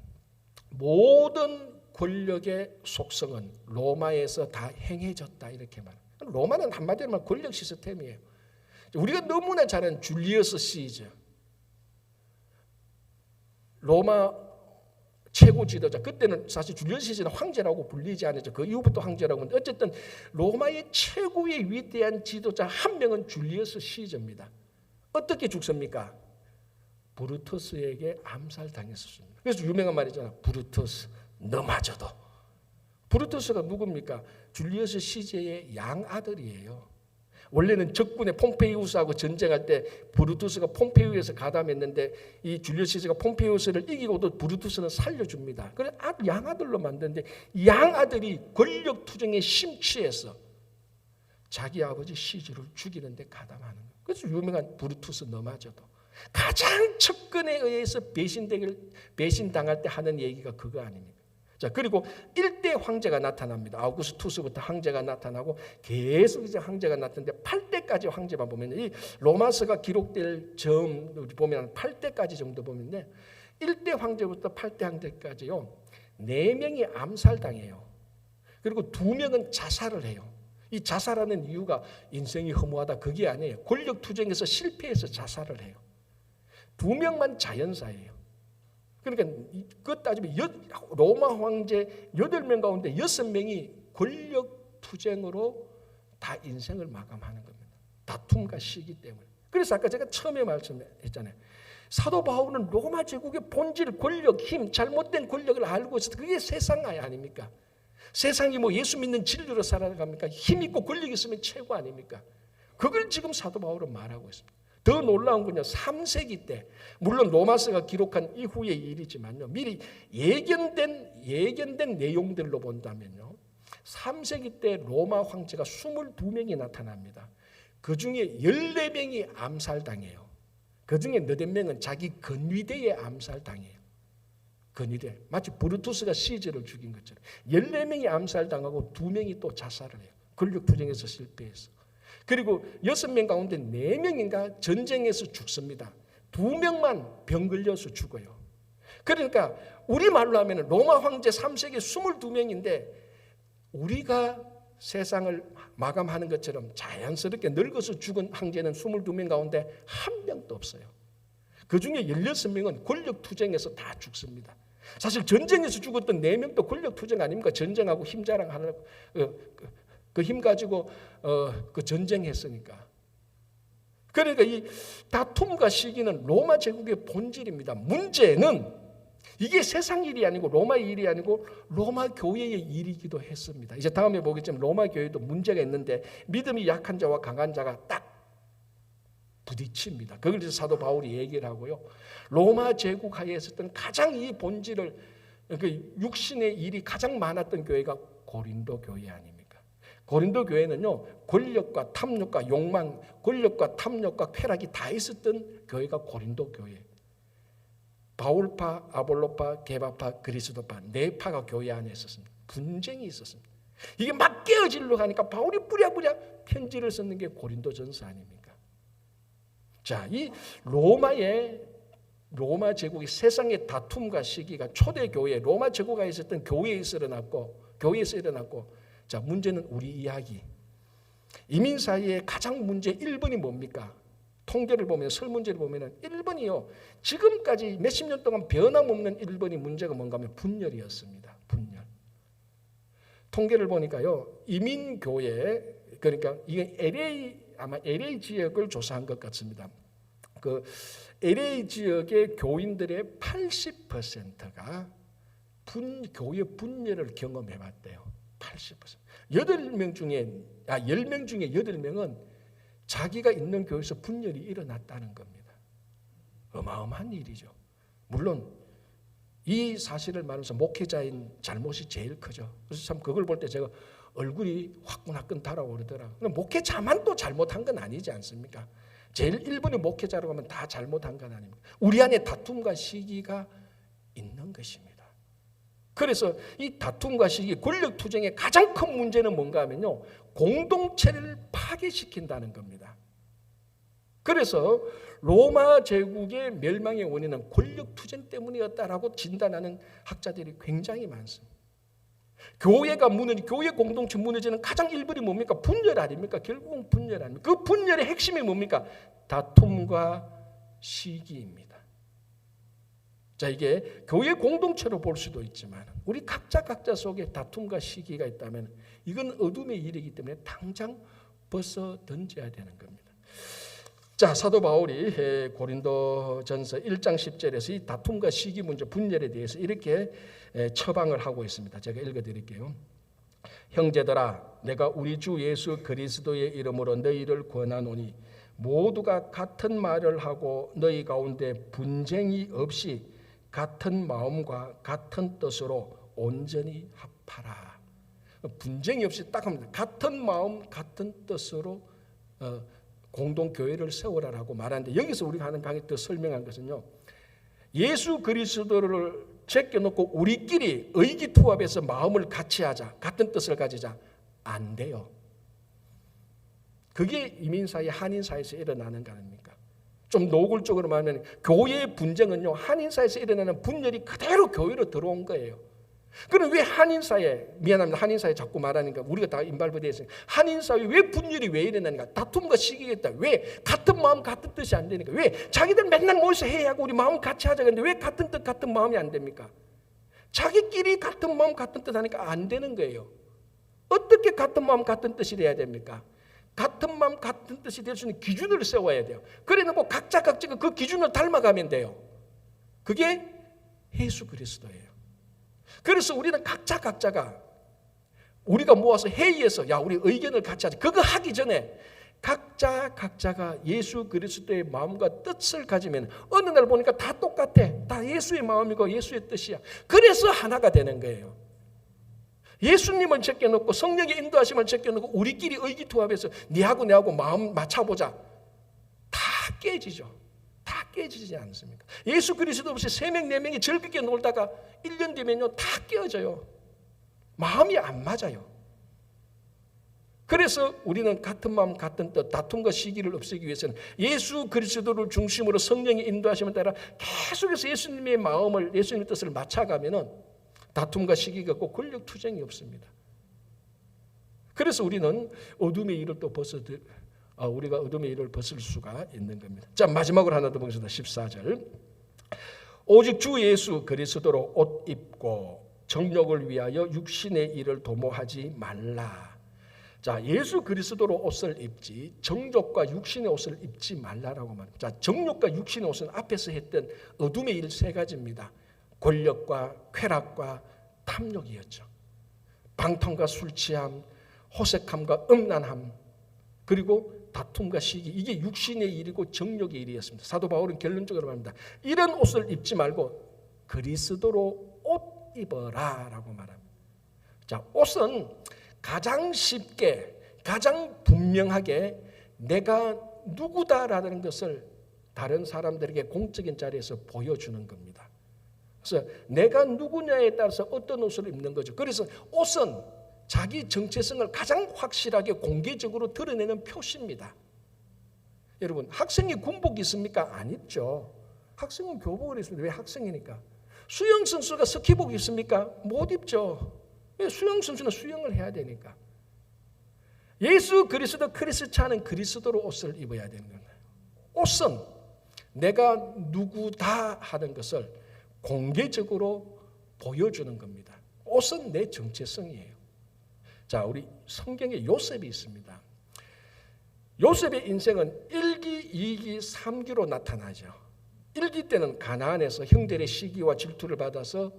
모든 권력의 속성은 로마에서 다 행해졌다 이렇게 말합니다. 로마는 한마디로 말하면 권력 시스템이에요. 우리가 너무나 잘 아는 줄리어스 시저, 로마 최고 지도자. 그때는 사실 줄리어스 시저는 황제라고 불리지 않았죠. 그 이후부터 황제라고 하는데 어쨌든 로마의 최고의 위대한 지도자 한 명은 줄리어스 시저입니다. 어떻게 죽습니까? 브루투스에게 암살당했었습니다. 그래서 유명한 말이잖아. 브루투스 너마저도. 브루투스가 누굽니까? 줄리어스 시저의 양아들이에요. 원래는 적군의 폼페이우스하고 전쟁할 때 브루투스가 폼페이우스에서 가담했는데 이 줄리어스 시저가 폼페이우스를 이기고도 브루투스는 살려줍니다. 그래서 양아들로 만드는데 양아들이 권력 투쟁에 심취해서 자기 아버지 시저를 죽이는데 가담하는 거예요. 그래서 유명한 브루투스 너마저도. 가장 측근에 의해서 배신당할 때 하는 얘기가 그거 아닙니까? 자, 그리고 1대 황제가 나타납니다. 아우구스투스부터 황제가 나타나고 계속 이제 황제가 나타나는데 8대까지 황제만 보면 이 로마서가 기록될 점 보면 8대까지 정도 보면요. 1대 황제부터 8대 황제까지요. 4명이 암살당해요. 그리고 2명은 자살을 해요. 이 자살하는 이유가 인생이 허무하다 그게 아니에요. 권력 투쟁에서 실패해서 자살을 해요. 2명만 자연사예요. 그러니까 그것 따지면 로마 황제 8명 가운데 6명이 권력 투쟁으로 다 인생을 마감하는 겁니다. 다툼과 시기 때문에. 그래서 아까 제가 처음에 말씀했잖아요. 사도 바울은 로마 제국의 본질, 권력, 힘, 잘못된 권력을 알고 있어서 그게 세상 아닙니까? 세상이 뭐 예수 믿는 진리로 살아갑니까? 힘 있고 권력 있으면 최고 아닙니까? 그걸 지금 사도 바울은 말하고 있습니다. 더 놀라운 건요, 3세기 때, 물론 로마서가 기록한 이후의 일이지만요, 미리 예견된 내용들로 본다면요, 3세기 때 로마 황제가 22명이 나타납니다. 그 중에 14명이 암살당해요. 그 중에 너댓 명은 자기 건위대에 암살당해요. 건위대. 마치 브루투스가 시저를 죽인 것처럼 14명이 암살당하고 2명이 또 자살을 해요. 권력투쟁에서 실패해서. 그리고 6명 가운데 4명인가 전쟁에서 죽습니다. 2명만 병 걸려서 죽어요. 그러니까 우리말로 하면 로마 황제 3세기 22명인데 우리가 세상을 마감하는 것처럼 자연스럽게 늙어서 죽은 황제는 22명 가운데 한 명도 없어요. 그 중에 16명은 권력투쟁에서 다 죽습니다. 사실 전쟁에서 죽었던 4명도 권력투쟁 아닙니까? 전쟁하고 힘 자랑하려고 그 힘 가지고 그 전쟁했으니까. 그러니까 이 다툼과 시기는 로마 제국의 본질입니다. 문제는 이게 세상 일이 아니고 로마 일이 아니고 로마 교회의 일이기도 했습니다. 이제 다음에 보겠지만 로마 교회도 문제가 있는데 믿음이 약한 자와 강한 자가 딱 부딪힙니다. 그걸 이제 사도 바울이 얘기를 하고요. 로마 제국 하에 있었던 가장 이 본질을 그 육신의 일이 가장 많았던 교회가 고린도 교회 아닙니까? 고린도 교회는요, 권력과 탐욕과 욕망, 권력과 탐욕과 쾌락이 다 있었던 교회가 고린도 교회. 바울파, 아볼로파, 게바파, 그리스도파 4파가 교회 안에 있었습니다. 분쟁이 있었습니다. 이게 막 깨어지려고 하니까 바울이 뿌랴뿌랴 편지를 썼는 게 고린도전서 아닙니까? 자, 이 로마 제국의 세상의 다툼과 시기가 초대 교회, 로마 제국에 있었던 교회에서 일어났고, 자, 문제는 우리 이야기. 이민 사회의 가장 문제 1번이 뭡니까? 통계를 보면, 설문제를 보면 1번이요. 지금까지 몇십 년 동안 변함없는 1번이 문제가 뭔가 하면 분열이었습니다. 분열. 통계를 보니까요. 이민교회, 그러니까 이게 아마 LA 지역을 조사한 것 같습니다. 그 LA 지역의 교인들의 80%가 교회 분열을 경험해봤대요. 80%. 10명 중에 8명은 자기가 있는 교회에서 분열이 일어났다는 겁니다. 어마어마한 일이죠. 물론 이 사실을 말하면서 목회자인 잘못이 제일 크죠. 그래서 참 그걸 볼 때 제가 얼굴이 화끈화끈 달아오르더라고요. 목회자만 또 잘못한 건 아니지 않습니까? 제일 1번의 목회자라고 하면 다 잘못한 건 아닙니다. 우리 안에 다툼과 시기가 있는 것입니다. 그래서 이 다툼과 시기, 권력투쟁의 가장 큰 문제는 뭔가 하면요, 공동체를 파괴시킨다는 겁니다. 그래서 로마 제국의 멸망의 원인은 권력투쟁 때문이었다라고 진단하는 학자들이 굉장히 많습니다. 교회 공동체 무너지는 가장 1번이 뭡니까? 분열 아닙니까? 결국은 분열 아닙니까? 그 분열의 핵심이 뭡니까? 다툼과 시기입니다. 자, 이게 교회 공동체로 볼 수도 있지만 우리 각자 속에 다툼과 시기가 있다면 이건 어둠의 일이기 때문에 당장 벗어 던져야 되는 겁니다. 자, 사도 바울이 고린도전서 1장 10절에서 이 다툼과 시기 문제, 분열에 대해서 이렇게 처방을 하고 있습니다. 제가 읽어드릴게요. 형제들아, 내가 우리 주 예수 그리스도의 이름으로 너희를 권하노니 모두가 같은 말을 하고 너희 가운데 분쟁이 없이 같은 마음과 같은 뜻으로 온전히 합하라. 분쟁이 없이 딱 합니다. 같은 마음, 같은 뜻으로 공동교회를 세워라라고 말하는데, 여기서 우리가 하는 강의 더 설명한 것은요, 예수 그리스도를 제껴놓고 우리끼리 의기투합해서 마음을 같이 하자, 같은 뜻을 가지자, 안 돼요. 그게 이민사회, 한인사회에서 일어나는 거 아닙니까? 좀 노골적으로 말하면 교회의 분쟁은요, 한인사회에서 일어나는 분열이 그대로 교회로 들어온 거예요. 그럼 왜 한인사회, 미안합니다, 한인사회 자꾸 말하니까 우리가 다 인발부되어 있으니까, 한인사회 왜 분열이 왜 일어나는가? 다툼과 시기가 있다. 왜? 같은 마음 같은 뜻이 안 되니까. 왜? 자기들 맨날 모여서 해야 하고 우리 마음 같이 하자 그랬는데 왜 같은 뜻 같은 마음이 안 됩니까? 자기끼리 같은 마음 같은 뜻 하니까 안 되는 거예요. 어떻게 같은 마음 같은 뜻이 돼야 됩니까? 같은 마음 같은 뜻이 될 수 있는 기준을 세워야 돼요. 그래 놓고 각자가 그 기준을 닮아가면 돼요. 그게 예수 그리스도예요. 그래서 우리는 각자가 우리가 모아서 회의해서 야 우리 의견을 같이 하자. 그거 하기 전에 각자가 예수 그리스도의 마음과 뜻을 가지면 어느 날 보니까 다 똑같아. 다 예수의 마음이고 예수의 뜻이야. 그래서 하나가 되는 거예요. 예수님을 제껴놓고 성령의 인도하심을 제껴놓고 우리끼리 의기투합해서 니하고 내하고 마음 맞춰보자. 다 깨지죠. 다 깨지지 않습니까? 예수 그리스도 없이 3명 4명이 즐겁게 놀다가 1년 뒤면요 다 깨어져요. 마음이 안 맞아요. 그래서 우리는 같은 마음 같은 뜻 다툼과 시기를 없애기 위해서는 예수 그리스도를 중심으로 성령의 인도하심을 따라 계속해서 예수님의 마음을 예수님의 뜻을 맞춰가면은 다툼과 시기가 없고 권력 투쟁이 없습니다. 그래서 우리는 어둠의 일을 또 우리가 어둠의 일을 벗을 수가 있는 겁니다. 자, 마지막으로 하나 더 보겠습니다. 14절. 오직 주 예수 그리스도로 옷 입고 정욕을 위하여 육신의 일을 도모하지 말라. 자, 예수 그리스도로 옷을 입지 정욕과 육신의 옷을 입지 말라라고 말합니다. 자, 정욕과 육신의 옷은 앞에서 했던 어둠의 일 3가지입니다. 권력과 쾌락과 탐욕이었죠. 방탕과 술취함, 호색함과 음란함, 그리고 다툼과 시기, 이게 육신의 일이고 정욕의 일이었습니다. 사도 바울은 결론적으로 말합니다. 이런 옷을 입지 말고 그리스도로 옷 입어라 라고 말합니다. 자, 옷은 가장 쉽게 가장 분명하게 내가 누구다라는 것을 다른 사람들에게 공적인 자리에서 보여주는 겁니다. 그래서 내가 누구냐에 따라서 어떤 옷을 입는 거죠. 그래서 옷은 자기 정체성을 가장 확실하게 공개적으로 드러내는 표시입니다. 여러분, 학생이 군복 있습니까? 안 입죠. 학생은 교복을 입습니다. 왜? 학생이니까. 수영 선수가 스키복 입습니까? 못 입죠. 왜? 수영 선수는 수영을 해야 되니까. 예수 그리스도 크리스찬은 그리스도로 옷을 입어야 되는 거예요. 옷은 내가 누구다 하는 것을 공개적으로 보여주는 겁니다. 옷은 내 정체성이에요. 자, 우리 성경에 요셉이 있습니다. 요셉의 인생은 1기, 2기, 3기로 나타나죠. 1기 때는 가나안에서 형들의 시기와 질투를 받아서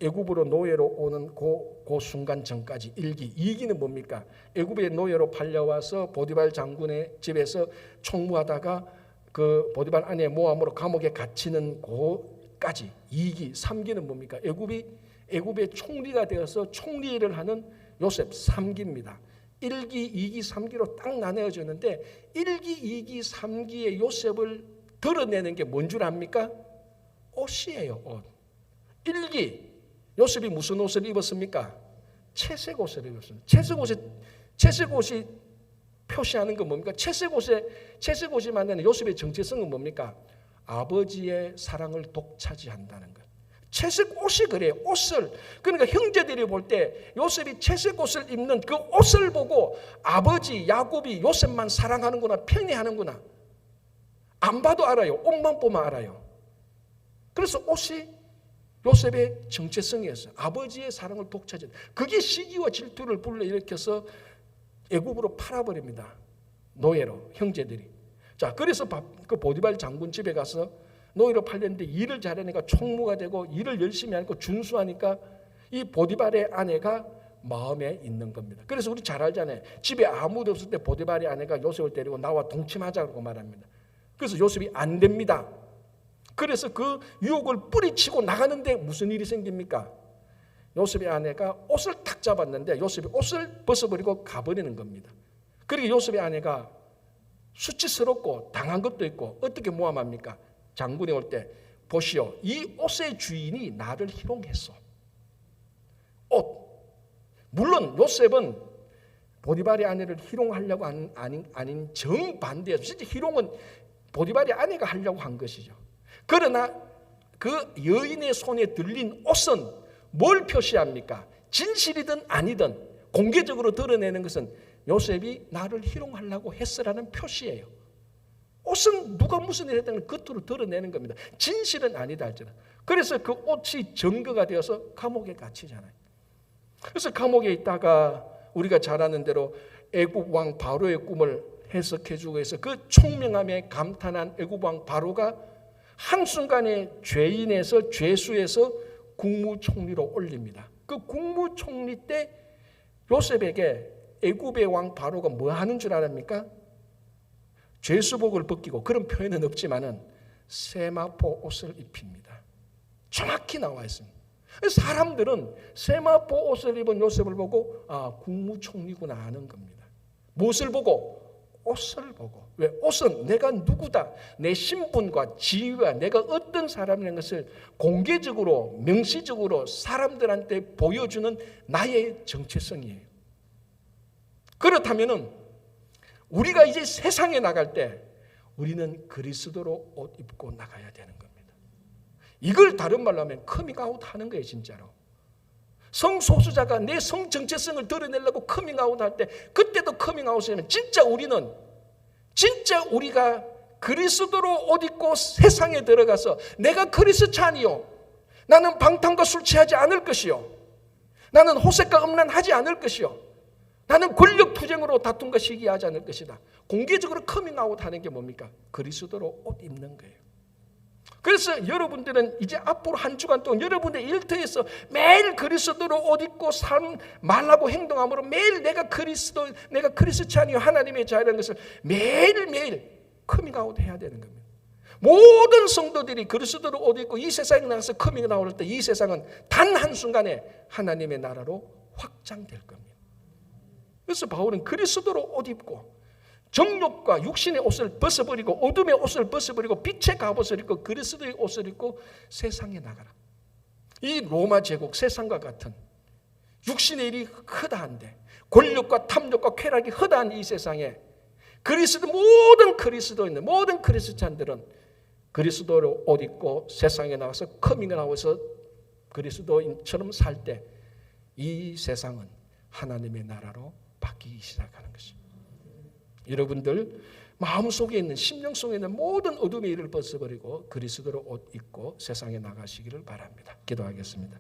애굽으로 노예로 오는 그 순간 전까지 1기. 2기는 뭡니까? 애굽의 노예로 팔려와서 보디발 장군의 집에서 총무하다가 그 보디발 아내의 모함으로 감옥에 갇히는 그까지 2기. 3기는 뭡니까? 애굽의 총리가 되어서 총리를 하는 요셉 3기입니다. 1기, 2기, 3기로 딱 나뉘어졌는데 1기, 2기, 3기의 요셉을 드러내는 게 뭔 줄 압니까? 옷이에요. 옷. 1기 요셉이 무슨 옷을 입었습니까? 채색 옷을 입었습니다. 채색 옷이 표시하는 건 뭡니까? 채색 옷이 만드는 요셉의 정체성은 뭡니까? 아버지의 사랑을 독차지한다는 것. 채색 옷이 그래요. 옷을. 그러니까 형제들이 볼 때 요셉이 채색 옷을 입는 그 옷을 보고 아버지 야곱이 요셉만 사랑하는구나, 편애하는구나. 안 봐도 알아요. 옷만 보면 알아요. 그래서 옷이 요셉의 정체성이었어요. 아버지의 사랑을 독차지. 그게 시기와 질투를 불러일으켜서 애굽으로 팔아버립니다. 노예로 형제들이. 자, 그래서 그 보디발 장군 집에 가서 노예로 팔렸는데 일을 잘하니까 총무가 되고 일을 열심히 하니까 준수하니까 이 보디발의 아내가 마음에 있는 겁니다. 그래서 우리 잘 알잖아요. 집에 아무도 없을 때 보디발의 아내가 요셉을 데리고 나와 동침하자고 말합니다. 그래서 요셉이 안 됩니다. 그래서 그 유혹을 뿌리치고 나가는데 무슨 일이 생깁니까? 요셉의 아내가 옷을 탁 잡았는데 요셉이 옷을 벗어버리고 가버리는 겁니다. 그리고 요셉의 아내가 수치스럽고 당한 것도 있고 어떻게 모함합니까? 장군이 올 때 보시오, 이 옷의 주인이 나를 희롱했어. 옷. 물론 요셉은 보디발의 아내를 희롱하려고 아닌 정반대예요. 진짜 희롱은 보디발의 아내가 하려고 한 것이죠. 그러나 그 여인의 손에 들린 옷은 뭘 표시합니까? 진실이든 아니든 공개적으로 드러내는 것은 요셉이 나를 희롱하려고 했으라는 표시예요. 옷은 누가 무슨 일을 했다는 걸 겉으로 드러내는 겁니다. 진실은 아니다 할지라도. 그래서 그 옷이 증거가 되어서 감옥에 갇히잖아요. 그래서 감옥에 있다가 우리가 잘 아는 대로 애굽 왕 바로의 꿈을 해석해주고 해서 그 총명함에 감탄한 애굽 왕 바로가 한순간에 죄인에서 죄수에서 국무총리로 올립니다. 그 국무총리 때 요셉에게 애굽의 왕 바로가 뭐 하는 줄 아십니까? 죄수복을 벗기고, 그런 표현은 없지만은 세마포 옷을 입힙니다. 정확히 나와 있습니다. 사람들은 세마포 옷을 입은 요셉을 보고 국무총리구나 하는 겁니다. 무엇을 보고? 옷을 보고. 왜? 옷은 내가 누구다, 내 신분과 지위와 내가 어떤 사람이라는 것을 공개적으로 명시적으로 사람들한테 보여주는 나의 정체성이에요. 그렇다면은 우리가 이제 세상에 나갈 때 우리는 그리스도로 옷 입고 나가야 되는 겁니다. 이걸 다른 말로 하면 커밍아웃 하는 거예요. 진짜로 성소수자가 내 성 정체성을 드러내려고 커밍아웃 할 때, 그때도 커밍아웃을 하면 진짜 우리가 그리스도로 옷 입고 세상에 들어가서 내가 그리스찬이요, 나는 방탕과 술 취하지 않을 것이요, 나는 호색과 음란하지 않을 것이요, 나는 권력투쟁으로 다툼과 시기하지 않을 것이다. 공개적으로 커밍아웃 하는 게 뭡니까? 그리스도로 옷 입는 거예요. 그래서 여러분들은 이제 앞으로 한 주간 동안 여러분의 일터에서 매일 그리스도로 옷 입고 말하고 행동함으로 매일 내가 그리스찬이요, 하나님의 자유라는 것을 매일매일 커밍아웃 해야 되는 겁니다. 모든 성도들이 그리스도로 옷 입고 이 세상에 나가서 커밍아웃 할 때 이 세상은 단 한순간에 하나님의 나라로 확장될 겁니다. 그래서 바울은 그리스도로 옷 입고 정욕과 육신의 옷을 벗어버리고 어둠의 옷을 벗어버리고 빛의 갑옷을 입고 그리스도의 옷을 입고 세상에 나가라. 이 로마 제국 세상과 같은 육신의 일이 허다한데, 권력과 탐욕과 쾌락이 허다한 이 세상에 모든 그리스도인들, 모든 그리스찬들은 그리스도로 옷 입고 세상에 나가서 커밍아웃해서 그리스도인처럼 살 때 이 세상은 하나님의 나라로 바뀌기 시작하는 것입니다. 여러분들 마음속에 있는, 심령 속에 있는 모든 어둠의 일을 벗어버리고 그리스도로 옷 입고 세상에 나가시기를 바랍니다. 기도하겠습니다.